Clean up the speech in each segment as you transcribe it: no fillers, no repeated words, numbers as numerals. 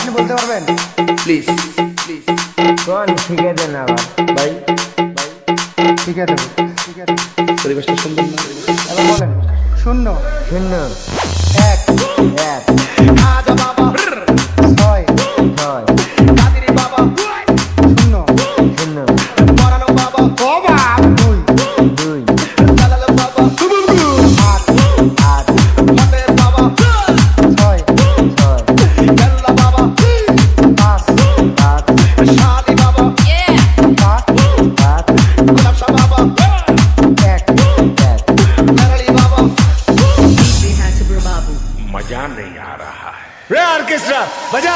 আপনি বলতে পারবেন? প্লিজ প্লিজ কোন শিখে দেন আবার ভাই ঠিক আছে ঠিক আছে, পরিবেশটা সুন্দর না? এবার বলেন। শূন্য, শূন্য এক, এক ছয়, ছয় শূন্য, শূন্য দুই, দুই আট, আট ছয়, ছয় পাঁচ, পাঁচ সাত, সাত এক। এক मजा नहीं आ रहा है। रे ऑर्केस्ट्रा बजा।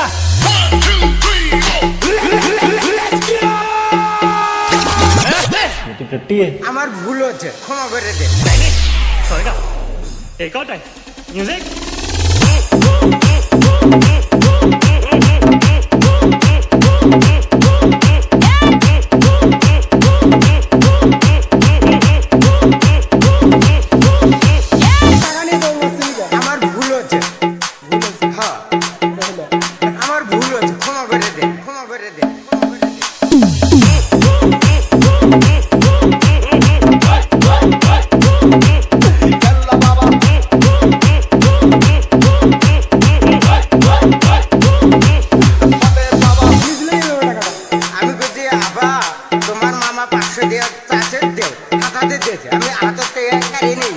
আমার ভুল হচ্ছে, ক্ষমা করে দে। एक और टाइम म्यूजिक আমার ভুল হচ্ছে, হ্যাঁ আমার ভুল হচ্ছে, ক্ষমা করে দে, ক্ষমা করে দে, ক্ষমা করে দে। আমি বলছি আবা তোমার মামা 500 দেওয়া চাষে দেও, হাতাতে দিয়েছে, আমি হাতের থেকে কারিয়ে নিই।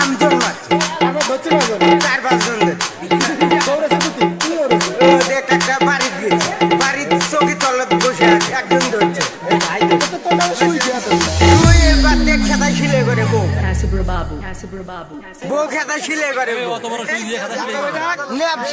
আমি জন্মাচ্ছি 4-5 জন একটা বাড়ি দিয়েছে, বাড়ির চৌকি তলায় বসে আছে, একজন ধরছে। ওই এবার দেখ খেতায় শিলে করে বউ, Hasabra Babu. Hasabra Babu. বউ খেতায় শিলে করে বউ।